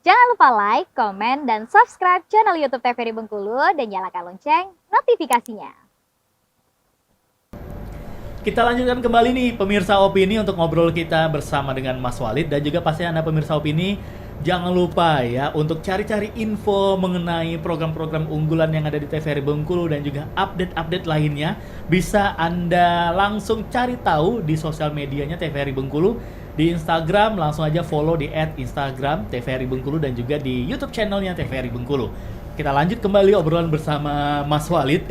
Jangan lupa like, komen, dan subscribe channel YouTube TVRI Bengkulu dan nyalakan lonceng notifikasinya. Kita lanjutkan kembali nih pemirsa opini untuk ngobrol kita bersama dengan Mas Walid, dan juga pasti Anda pemirsa opini jangan lupa ya untuk cari-cari info mengenai program-program unggulan yang ada di TVRI Bengkulu dan juga update-update lainnya bisa Anda langsung cari tahu di sosial medianya TVRI Bengkulu. Di Instagram langsung aja follow di @Instagram TVRI Bengkulu dan juga di YouTube channelnya TVRI Bengkulu. Kita lanjut kembali obrolan bersama Mas Walid.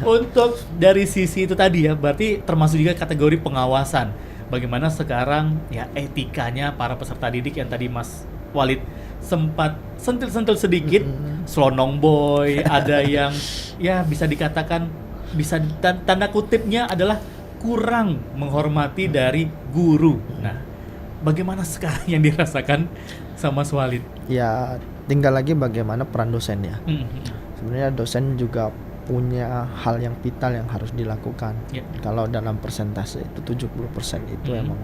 Untuk dari sisi itu tadi ya, berarti termasuk juga kategori pengawasan. Bagaimana sekarang ya etikanya para peserta didik yang tadi Mas Walid sempat sentil-sentil sedikit, slonong boy, ada yang ya bisa dikatakan bisa tanda kutipnya adalah kurang menghormati dari guru. Nah, bagaimana sekarang yang dirasakan sama Mas Walid? Ya, tinggal lagi bagaimana peran dosen ya. Sebenarnya dosen juga punya hal yang vital yang harus dilakukan. Kalau dalam persentase itu 70% itu emang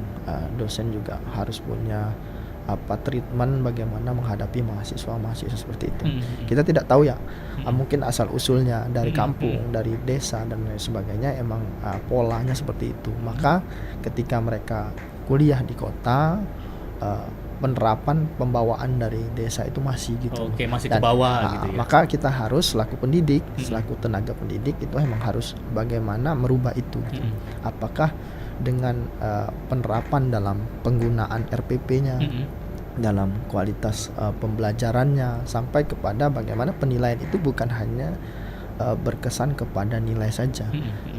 dosen juga harus punya treatment bagaimana menghadapi mahasiswa seperti itu. Kita tidak tahu ya, mungkin asal usulnya dari kampung, dari desa dan lain sebagainya, emang polanya seperti itu. Maka ketika mereka kuliah di kota, penerapan pembawaan dari desa itu masih gitu. Oke, masih ke bawah gitu ya. Maka kita harus selaku pendidik, selaku tenaga pendidik itu emang harus bagaimana merubah itu. Gitu. Apakah dengan penerapan dalam penggunaan RPP-nya, dalam kualitas pembelajarannya, sampai kepada bagaimana penilaian itu bukan hanya berkesan kepada nilai saja,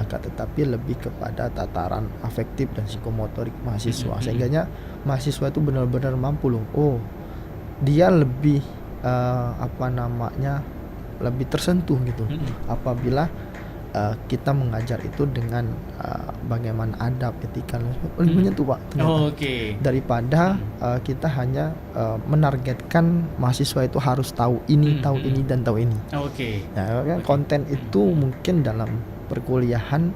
tetapi lebih kepada tataran afektif dan psikomotorik mahasiswa, sehingga mahasiswa itu benar-benar mampu loh, dia lebih lebih tersentuh gitu apabila kita mengajar itu dengan bagaimana adab, etika, lebih menyentuh Pak. Daripada kita hanya menargetkan mahasiswa itu harus tahu ini, tahu ini dan tahu ini. Nah, konten itu mungkin dalam perkuliahan,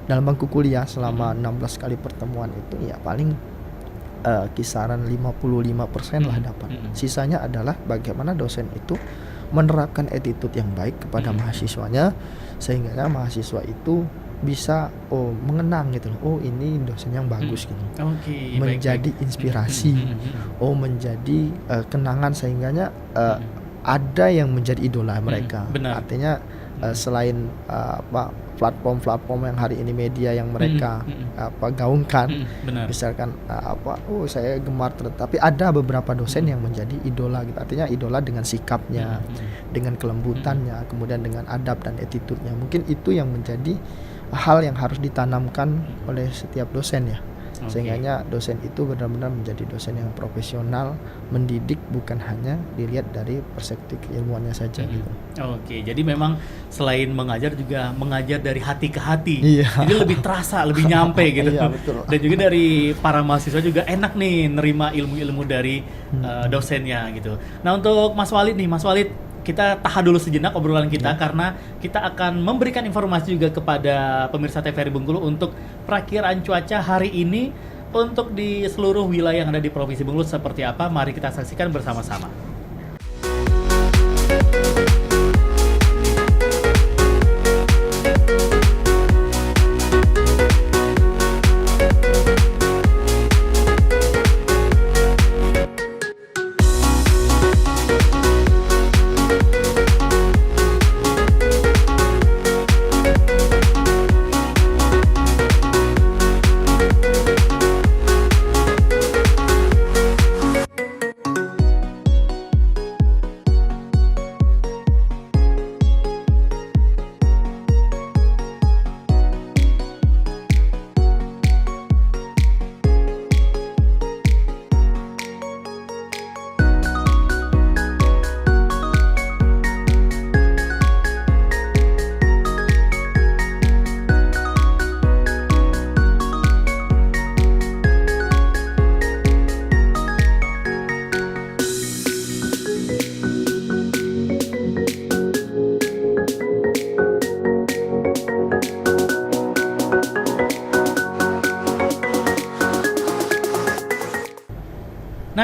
dalam bangku kuliah selama 16 kali pertemuan itu ya paling kisaran 55% lah dapat. Sisanya adalah bagaimana dosen itu menerapkan attitude yang baik kepada mahasiswanya, sehingga mahasiswa itu bisa mengenang gitu loh, ini dosen yang bagus gitu, menjadi inspirasi, menjadi kenangan, sehingga ada yang menjadi idola mereka. Artinya selain platform-platform yang hari ini media yang mereka gaungkan, misalkan saya gemar, tapi ada beberapa dosen yang menjadi idola gitu. Artinya idola dengan sikapnya, dengan kelembutannya, kemudian dengan adab dan attitude-nya. Mungkin itu yang menjadi hal yang harus ditanamkan oleh setiap dosen ya. Sehingga dosen itu benar-benar menjadi dosen yang profesional, mendidik bukan hanya dilihat dari perspektif ilmuannya saja gitu. Jadi memang selain mengajar juga mengajar dari hati ke hati. Jadi lebih terasa, lebih nyampe gitu. Betul. Dan juga dari para mahasiswa juga enak nih nerima ilmu-ilmu dari dosennya gitu. Nah, untuk Mas Walid nih, Mas Walid, kita tahan dulu sejenak obrolan kita karena kita akan memberikan informasi juga kepada pemirsa TVRI Bengkulu untuk perakiraan cuaca hari ini untuk di seluruh wilayah yang ada di Provinsi Bengkulu seperti apa. Mari kita saksikan bersama-sama.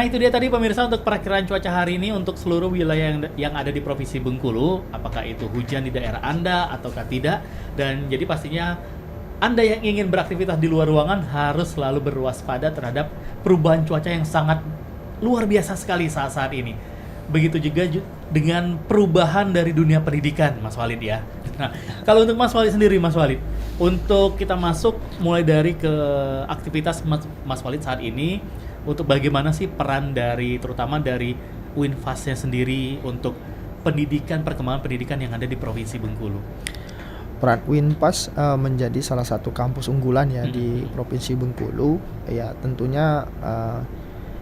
itu dia tadi pemirsa untuk perakiraan cuaca hari ini untuk seluruh wilayah yang ada di Provinsi Bengkulu. Apakah itu hujan di daerah Anda ataukah tidak. Dan jadi pastinya Anda yang ingin beraktivitas di luar ruangan harus selalu berwaspada terhadap perubahan cuaca yang sangat luar biasa sekali saat ini. Begitu juga dengan perubahan dari dunia pendidikan, Mas Walid ya. Nah, kalau untuk Mas Walid sendiri, Mas Walid, untuk kita masuk mulai dari ke aktivitas Mas Walid saat ini, untuk bagaimana sih peran terutama dari UINFAS-nya sendiri untuk perkembangan pendidikan yang ada di Provinsi Bengkulu? Peran UINFAS menjadi salah satu kampus unggulan ya di Provinsi Bengkulu. Ya tentunya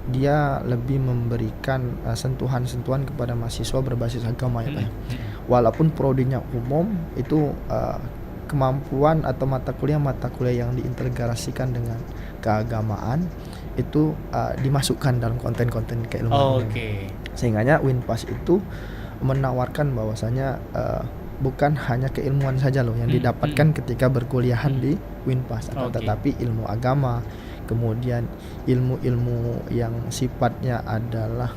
dia lebih memberikan sentuhan-sentuhan kepada mahasiswa berbasis agama ya Pak. Walaupun prodinya umum, itu kemampuan atau mata kuliah yang diintegrasikan dengan keagamaan itu dimasukkan dalam konten-konten keilmuan. Sehingganya UINFAS itu menawarkan bahwasanya bukan hanya keilmuan saja loh yang didapatkan ketika berkuliahan di UINFAS, tetapi ilmu agama, kemudian ilmu-ilmu yang sifatnya adalah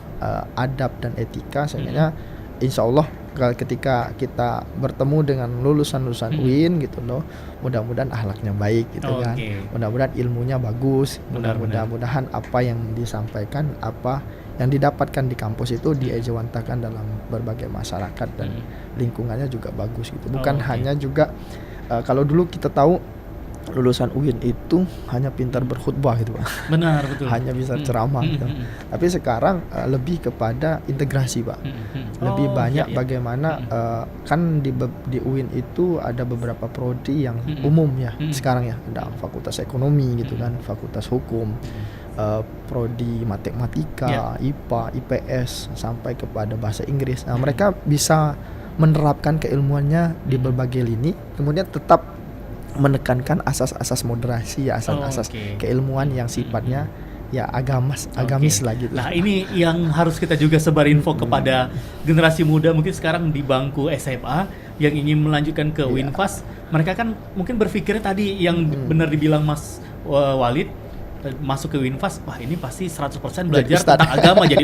adab dan etika. Sehingganya insya Allah ketika kita bertemu dengan lulusan-lulusan UIN gitu loh, mudah-mudahan akhlaknya baik gitu kan, mudah-mudahan ilmunya bagus, mudah-mudahan apa yang disampaikan, apa yang didapatkan di kampus itu diejawantakan dalam berbagai masyarakat dan lingkungannya juga bagus gitu. Bukan hanya juga kalau dulu kita tahu lulusan UIN itu hanya pintar berkhutbah gitu Pak. Benar, betul. Hanya bisa ceramah gitu. Tapi sekarang lebih kepada integrasi Pak. Lebih banyak bagaimana kan di UIN itu ada beberapa prodi yang umum ya sekarang ya. Ada fakultas ekonomi gitu kan, fakultas hukum, prodi matematika, IPA, IPS sampai kepada bahasa Inggris. Nah, mereka bisa menerapkan keilmuannya di berbagai lini, kemudian tetap menekankan asas-asas moderasi ya, asas-asas keilmuan yang sifatnya ya agamis lah gitu. Nah, ini yang harus kita juga sebar info kepada generasi muda mungkin sekarang di bangku SMA yang ingin melanjutkan ke UINFAS. Mereka kan mungkin berpikirnya tadi yang benar dibilang Mas Walid, masuk ke UINFAS, wah ini pasti 100% belajar tentang agama, jadi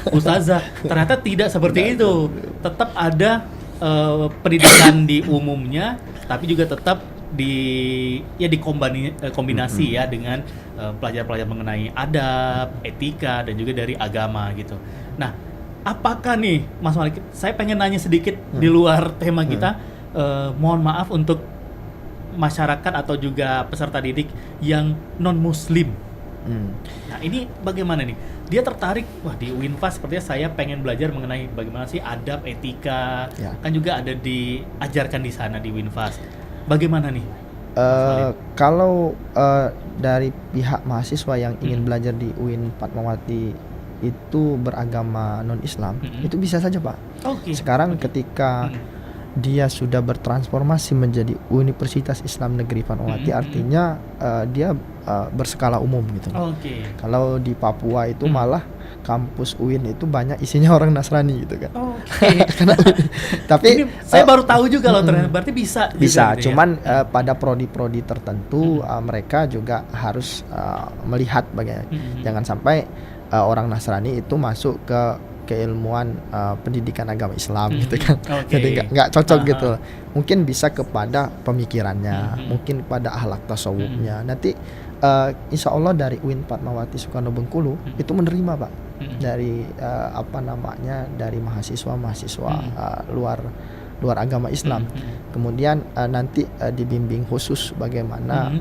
ustazah. Ternyata tidak seperti itu. Tetap ada pendidikan di umumnya, tapi juga tetap dikombinasi ya dengan pelajar-pelajar mengenai adab, etika dan juga dari agama gitu. Nah, apakah nih Mas Malik, saya pengen nanya sedikit di luar tema kita, mohon maaf untuk masyarakat atau juga peserta didik yang non muslim. Nah, ini bagaimana nih? Dia tertarik, wah di UINFAS sepertinya saya pengen belajar mengenai bagaimana sih adab, etika, kan juga ada diajarkan di sana di UINFAS. Bagaimana nih? Kalau dari pihak mahasiswa yang ingin belajar di UIN Fatmawati itu beragama non-Islam, itu bisa saja Pak. Sekarang ketika dia sudah bertransformasi menjadi Universitas Islam Negeri Fatmawati, artinya dia berskala umum gitu. Kalau di Papua itu malah kampus UIN itu banyak isinya orang Nasrani gitu kan. Tapi ini saya baru tahu juga loh, ternyata berarti bisa gitu cuman ya? Pada prodi-prodi tertentu mereka juga harus melihat bagaimana jangan sampai orang Nasrani itu masuk ke keilmuan pendidikan agama Islam gitu kan. Jadi nggak cocok gitu. Mungkin bisa kepada pemikirannya, mungkin pada akhlak tasawufnya. Nanti insya Allah dari UIN Fatmawati Soekarno Bengkulu itu menerima Pak dari dari mahasiswa luar agama Islam. Kemudian nanti dibimbing khusus bagaimana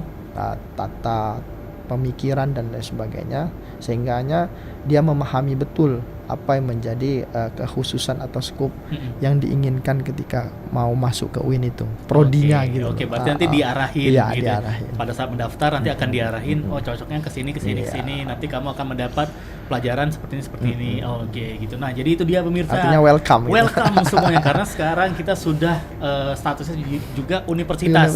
tata pemikiran dan lain sebagainya, sehingganya dia memahami betul apa yang menjadi kekhususan atau skop yang diinginkan ketika mau masuk ke UIN itu, prodinya gitu. Berarti nanti diarahin gitu. Diarahin. Pada saat mendaftar nanti akan diarahin, oh cocoknya ke sini, nanti kamu akan mendapat pelajaran seperti ini. Gitu. Nah, jadi itu dia pemirsa. Artinya welcome semuanya karena sekarang kita sudah statusnya juga universitas.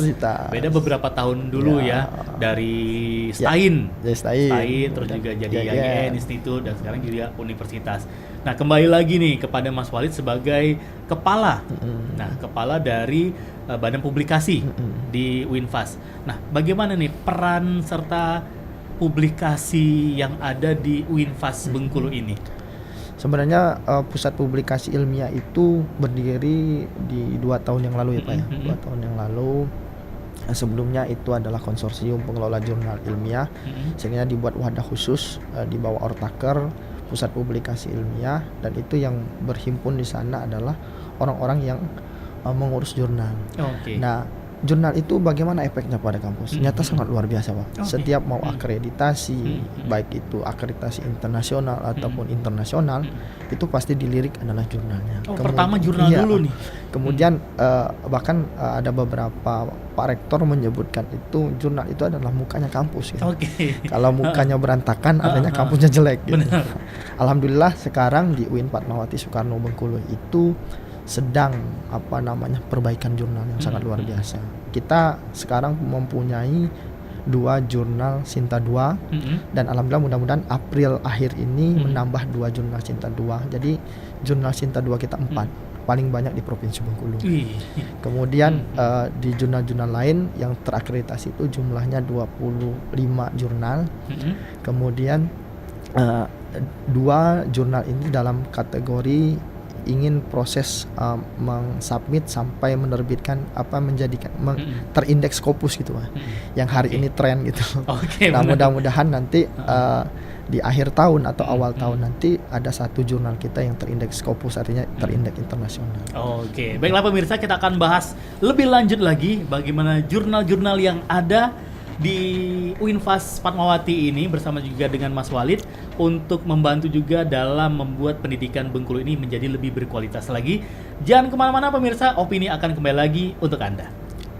Beda beberapa tahun dulu ya dari Stein, terus juga jadi IAIN Institut dan sekarang juga universitas. Nah, kembali lagi nih kepada Mas Walid sebagai kepala. Nah, kepala dari Badan Publikasi di UINFAS. Nah, bagaimana nih peran serta publikasi yang ada di UINFAS Bengkulu ini? Sebenarnya pusat publikasi ilmiah itu berdiri di 2 tahun yang lalu ya Pak ya. 2 tahun yang lalu. Sebelumnya itu adalah konsorsium pengelola jurnal ilmiah, sehingga dibuat wadah khusus di bawah Ortaker, pusat publikasi ilmiah, dan itu yang berhimpun di sana adalah orang-orang yang mengurus jurnal. Nah, jurnal itu bagaimana efeknya pada kampus? Ternyata sangat luar biasa Pak. Setiap mau akreditasi, baik itu akreditasi internasional ataupun internasional, itu pasti dilirik adalah jurnalnya. Pertama jurnal dulu nih. Kemudian bahkan ada beberapa Pak Rektor menyebutkan itu jurnal itu adalah mukanya kampus gitu. Kalau mukanya berantakan artinya kampusnya jelek gitu. Alhamdulillah sekarang di UIN Fatmawati Soekarno Bengkulu itu sedang perbaikan jurnal yang sangat luar biasa. Kita sekarang mempunyai 2 jurnal Sinta 2 dan alhamdulillah mudah-mudahan April akhir ini menambah 2 jurnal Sinta 2. Jadi jurnal Sinta 2 kita 4, paling banyak di Provinsi Bengkulu. Kemudian di jurnal-jurnal lain yang terakreditasi itu jumlahnya 25 jurnal. Kemudian 2 jurnal ini dalam kategori ingin proses mengsubmit sampai menerbitkan menjadikan terindeks Scopus gitu Pak. Yang hari ini tren gitu. Nah, mudah-mudahan nanti di akhir tahun atau awal tahun nanti ada 1 jurnal kita yang terindeks Scopus, artinya terindeks internasional. Baiklah pemirsa, kita akan bahas lebih lanjut lagi bagaimana jurnal-jurnal yang ada di UINFAS Fatmawati ini bersama juga dengan Mas Walid untuk membantu juga dalam membuat pendidikan Bengkulu ini menjadi lebih berkualitas lagi. Jangan kemana-mana pemirsa, opini akan kembali lagi untuk Anda.